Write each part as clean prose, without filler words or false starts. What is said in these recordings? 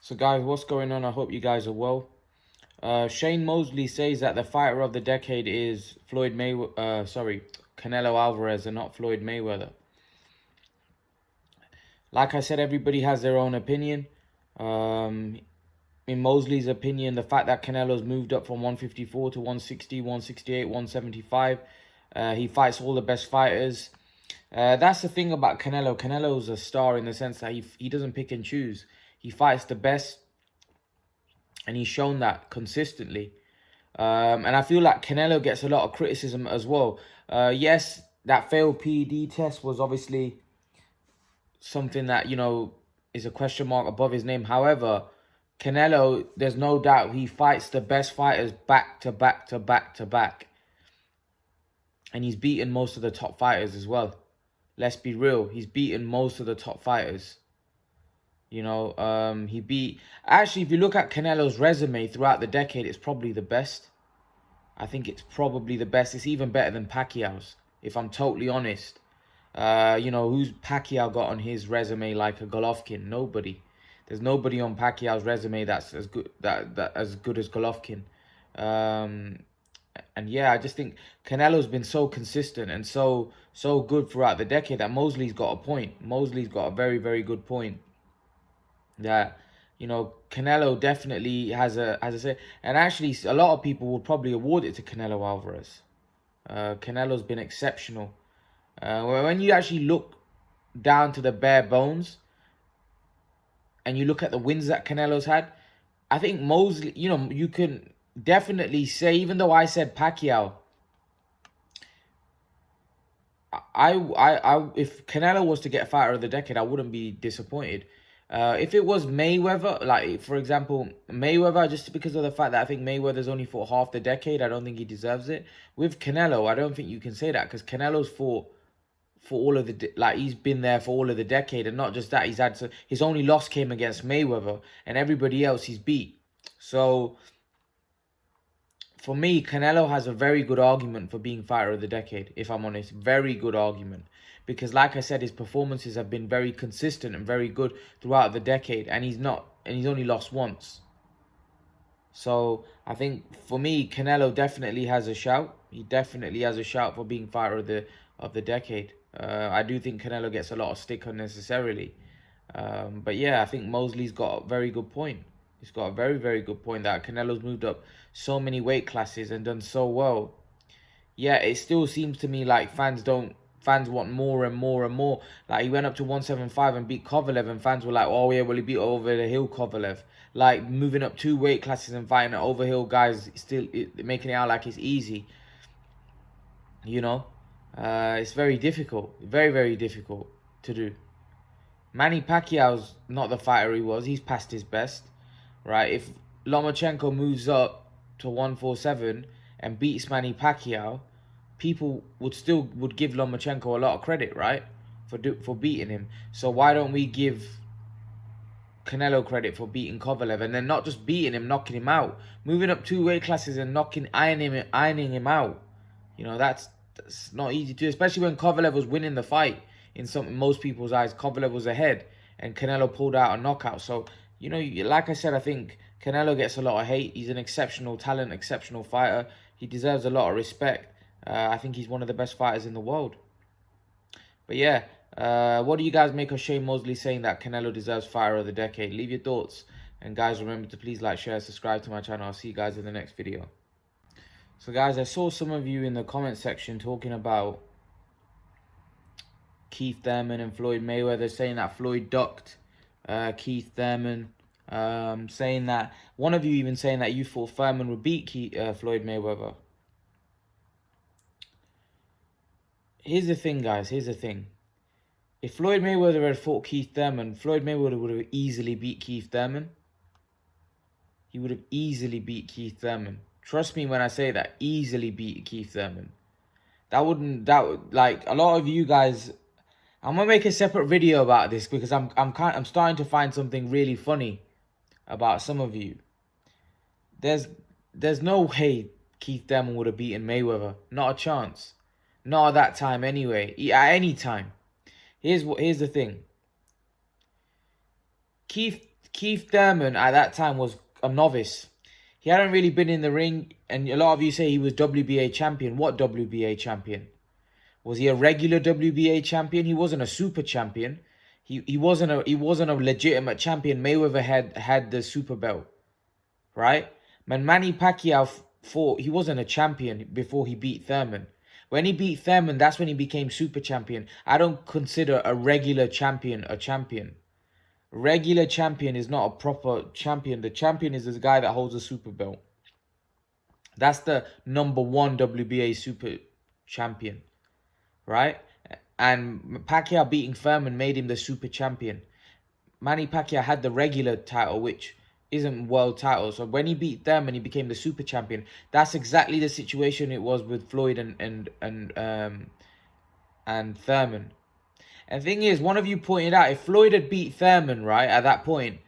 So guys, what's going on? I hope you guys are well. Shane Mosley says that the fighter of the decade is Canelo Alvarez and not Floyd Mayweather. Like I said, everybody has their own opinion. In Mosley's opinion, the fact that Canelo's moved up from 154 to 160, 168, 175, he fights all the best fighters. That's the thing about Canelo. Canelo's a star in the sense that he doesn't pick and choose. He fights the best. And he's shown that consistently. And I feel like Canelo gets a lot of criticism as well. Yes, that failed PED test was obviously something that, is a question mark above his name. However, Canelo, there's no doubt he fights the best fighters back to back to back to back. And he's beaten most of the top fighters as well. Let's be real. He's beaten most of the top fighters. He beat... Actually, if you look at Canelo's resume throughout the decade, it's probably the best. I think it's probably the best. It's even better than Pacquiao's, if I'm totally honest. Who's Pacquiao got on his resume like a Golovkin? Nobody. There's nobody on Pacquiao's resume that's as good as Golovkin. And yeah, I just think Canelo's been so consistent and so good throughout the decade that Mosley's got a point. Mosley's got a very, very good point. That Canelo definitely has a say, and actually a lot of people would probably award it to Canelo Alvarez. Canelo's been exceptional. When you actually look down to the bare bones and you look at the wins that Canelo's had, I think Mosley, you can definitely say, even though I said Pacquiao, if Canelo was to get fighter of the decade, I wouldn't be disappointed. If it was Mayweather, like, for example, Mayweather, just because of the fact that I think Mayweather's only fought half the decade, I don't think he deserves it. With Canelo, I don't think you can say that, because Canelo's fought for all of the... he's been there for all of the decade, and not just that, he's had... his only loss came against Mayweather, and everybody else he's beat. So, for me, Canelo has a very good argument for being fighter of the decade, if I'm honest. Very good argument. Because like I said, his performances have been very consistent and very good throughout the decade. And he's only lost once. So I think for me, Canelo definitely has a shout. He definitely has a shout for being fighter of the decade. I do think Canelo gets a lot of stick unnecessarily. But yeah, I think Mosley's got a very good point. He's got a very, very good point that Canelo's moved up so many weight classes and done so well. Yeah, it still seems to me like fans want more and more and more. Like, he went up to 175 and beat Kovalev, and fans were like, oh yeah, well, he beat over the hill Kovalev. Like, moving up 2 weight classes and fighting overhill guys, still making it out like it's easy. It's very difficult. Very, very difficult to do. Manny Pacquiao's not the fighter he was. He's past his best, right? If Lomachenko moves up to 147 and beats Manny Pacquiao, people would give Lomachenko a lot of credit, right? For beating him. So why don't we give Canelo credit for beating Kovalev, and then not just beating him, knocking him out, moving up 2 weight classes and ironing him out? That's not easy to do, especially when Kovalev was winning the fight. In most people's eyes, Kovalev was ahead, and Canelo pulled out a knockout. So like I said, I think Canelo gets a lot of hate. He's an exceptional talent, exceptional fighter. He deserves a lot of respect. I think he's one of the best fighters in the world. But yeah, what do you guys make of Shane Mosley saying that Canelo deserves fighter of the decade? Leave your thoughts. And guys, remember to please like, share, subscribe to my channel. I'll see you guys in the next video. So guys, I saw some of you in the comment section talking about Keith Thurman and Floyd Mayweather, saying that Floyd ducked Keith Thurman. Saying that, one of you even saying that you thought Thurman would beat Floyd Mayweather. Here's the thing, guys. Here's the thing. If Floyd Mayweather had fought Keith Thurman, Floyd Mayweather would have easily beat Keith Thurman. He would have easily beat Keith Thurman. Trust me when I say that. Easily beat Keith Thurman. Like, a lot of you guys... I'm gonna make a separate video about this, because I'm starting to find something really funny about some of you. There's no way Keith Thurman would have beaten Mayweather. Not a chance. Not at that time anyway. At any time. Here's the thing. Keith Keith Thurman at that time was a novice. He hadn't really been in the ring, and a lot of you say he was WBA champion. What WBA champion? Was he a regular WBA champion? He wasn't a super champion. He wasn't a legitimate champion. Mayweather had the super belt, right? When Manny Pacquiao fought, he wasn't a champion before he beat Thurman. When he beat Thurman, that's when he became super champion. I don't consider a regular champion a champion. Regular champion is not a proper champion. The champion is this guy that holds a super belt. That's the #1 WBA super champion, right? And Pacquiao beating Thurman made him the super champion. Manny Pacquiao had the regular title, which isn't world title. So when he beat Thurman, he became the super champion. That's exactly the situation it was with Floyd and Thurman. And the thing is, one of you pointed out, if Floyd had beat Thurman, right, at that point,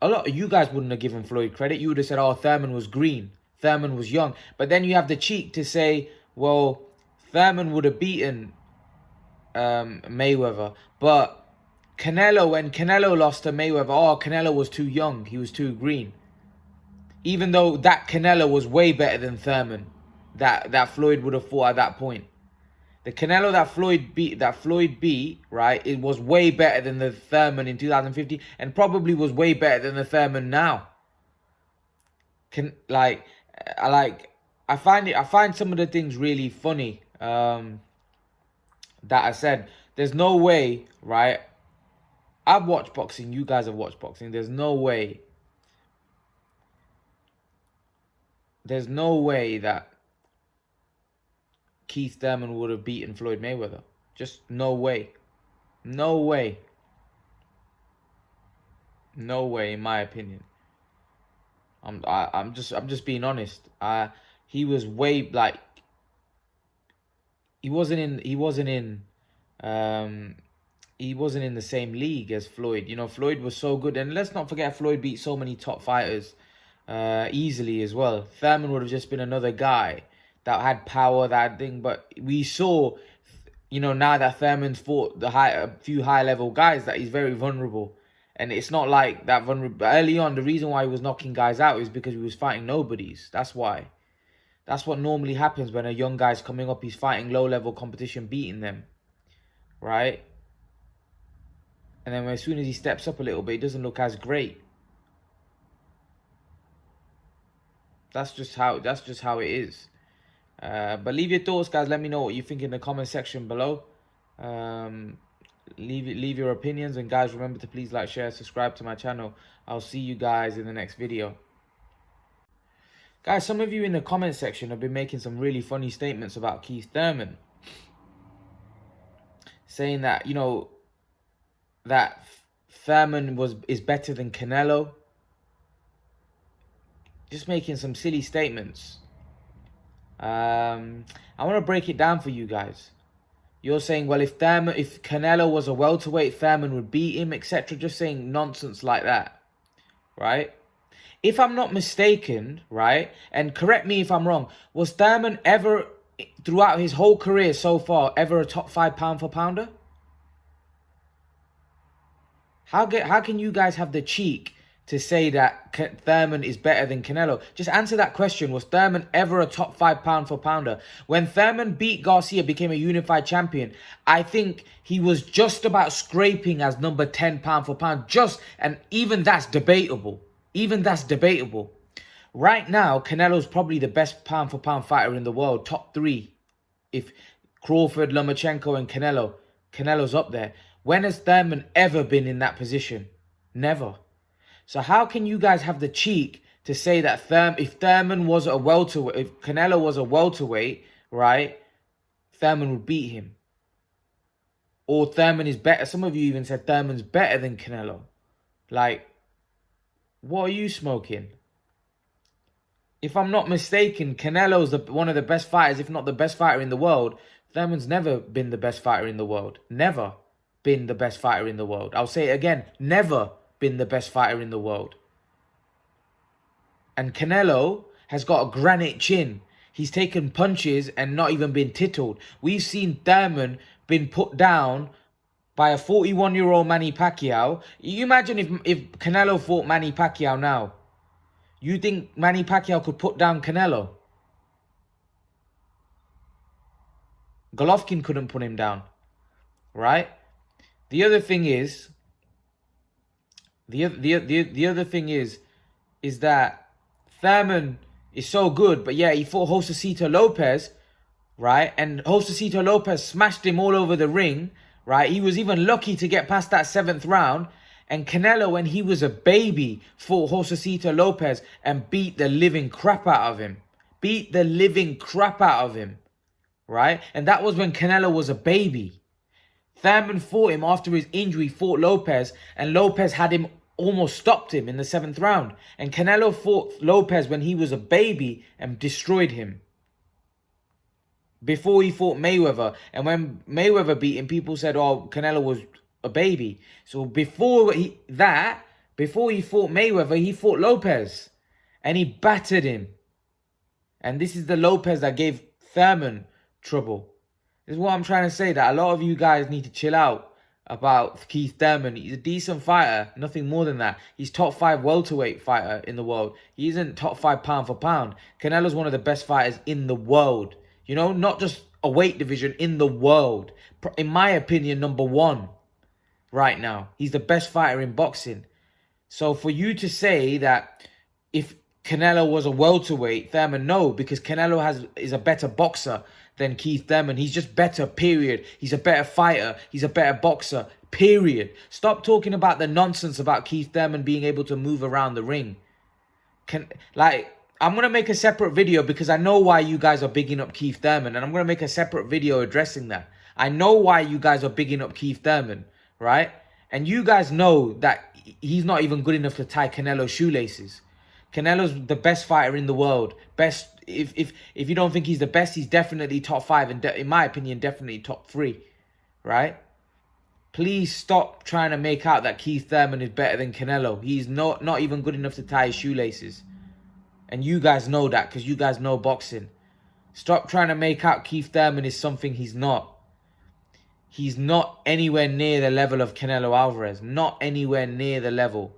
a lot of you guys wouldn't have given Floyd credit. You would have said, oh, Thurman was green. Thurman was young. But then you have the cheek to say, well, Thurman would have beaten Mayweather. But Canelo, when Canelo lost to Mayweather, oh, Canelo was too young. He was too green. Even though that Canelo was way better than Thurman, that Floyd would have fought at that point. The Canelo that Floyd beat, right, it was way better than the Thurman in 2015, and probably was way better than the Thurman now. I find some of the things really funny that I said. There's no way, right? I've watched boxing. You guys have watched boxing. There's no way. There's no way that Keith Thurman would have beaten Floyd Mayweather. Just no way. No way. No way, in my opinion. I'm just being honest. He was way, like, he wasn't in the same league as Floyd. You know, Floyd was so good, and let's not forget Floyd beat so many top fighters easily as well. Thurman would have just been another guy that had power, that thing. But we saw, you know, now that Thurman's fought a few high-level guys, that he's very vulnerable. And it's not like that vulnerable. Early on, the reason why he was knocking guys out is because he was fighting nobodies. That's why. That's what normally happens when a young guy's coming up. He's fighting low-level competition, beating them, right? And then as soon as he steps up a little bit, he doesn't look as great. That's just how it is. But leave your thoughts, guys. Let me know what you think in the comment section below. Leave your opinions, and guys, remember to please like, share, subscribe to my channel. I'll see you guys in the next video. Guys, some of you in the comment section have been making some really funny statements about Keith Thurman, saying that, you know, that Thurman is better than Canelo. Just making some silly statements. I want to break it down for you guys. You're saying, well, if Canelo was a welterweight, Thurman would beat him, etc. Just saying nonsense like that, right? If I'm not mistaken, right, and correct me if I'm wrong, was Thurman ever, throughout his whole career so far, ever a top 5 pound for pounder? How can you guys have the cheek to say that Thurman is better than Canelo? Just answer that question. Was Thurman ever a top 5 pound for pounder? When Thurman beat Garcia, became a unified champion, I think he was just about scraping as number 10 pound for pound. And even that's debatable. Even that's debatable. Right now, Canelo's probably the best pound for pound fighter in the world. Top 3. If Crawford, Lomachenko, and Canelo's up there. When has Thurman ever been in that position? Never. So how can you guys have the cheek to say that if Thurman was a welterweight, if Canelo was a welterweight, right, Thurman would beat him? Or Thurman is better. Some of you even said Thurman's better than Canelo. Like, what are you smoking? If I'm not mistaken, Canelo's one of the best fighters, if not the best fighter in the world. Thurman's never been the best fighter in the world. Never been the best fighter in the world. I'll say it again. Never been the best fighter in the world. And Canelo has got a granite chin. He's taken punches and not even been tittled. We've seen Thurman been put down by a 41-year-old Manny Pacquiao. You imagine if Canelo fought Manny Pacquiao now. You think Manny Pacquiao could put down Canelo? Golovkin couldn't put him down, right? The other thing is, the other thing is that Thurman is so good, but yeah, he fought Josecito Lopez, right? And Josecito Lopez smashed him all over the ring, right? He was even lucky to get past that 7th round. And Canelo, when he was a baby, fought Josecito Lopez and beat the living crap out of him. Beat the living crap out of him, right? And that was when Canelo was a baby. Thurman fought him after his injury, fought Lopez, and Lopez had him, almost stopped him in the 7th round. And Canelo fought Lopez when he was a baby and destroyed him. Before he fought Mayweather. And when Mayweather beat him, people said, oh, Canelo was a baby. So before he fought Mayweather, he fought Lopez. And he battered him. And this is the Lopez that gave Thurman trouble. This is what I'm trying to say, that a lot of you guys need to chill out about Keith Thurman. He's a decent fighter, nothing more than that. He's top 5 welterweight fighter in the world. He isn't top 5 pound for pound. Canelo's one of the best fighters in the world. You know, not just a weight division, in the world. In my opinion, #1 right now. He's the best fighter in boxing. So for you to say that if Canelo was a welterweight, Thurman, no, because Canelo is a better boxer than Keith Thurman. He's just better, period. He's a better fighter. He's a better boxer, period. Stop talking about the nonsense about Keith Thurman being able to move around the ring. I'm going to make a separate video because I know why you guys are bigging up Keith Thurman. And I'm going to make a separate video addressing that. I know why you guys are bigging up Keith Thurman, right? And you guys know that he's not even good enough to tie Canelo's shoelaces. Canelo's the best fighter in the world. Best, if you don't think he's the best, he's definitely top 5. And in my opinion, definitely top 3, right? Please stop trying to make out that Keith Thurman is better than Canelo. He's not even good enough to tie his shoelaces. And you guys know that because you guys know boxing. Stop trying to make out Keith Thurman is something he's not. He's not anywhere near the level of Canelo Alvarez. Not anywhere near the level.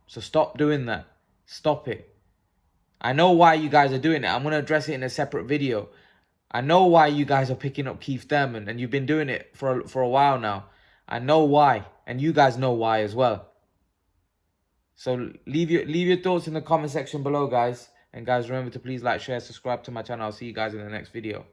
So stop doing that. Stop it. I know why you guys are doing it. I'm going to address it in a separate video. I know why you guys are picking up Keith Thurman. And you've been doing it for a while now. I know why. And you guys know why as well. So leave your thoughts in the comment section below, guys. And guys, remember to please like, share, subscribe to my channel. I'll see you guys in the next video.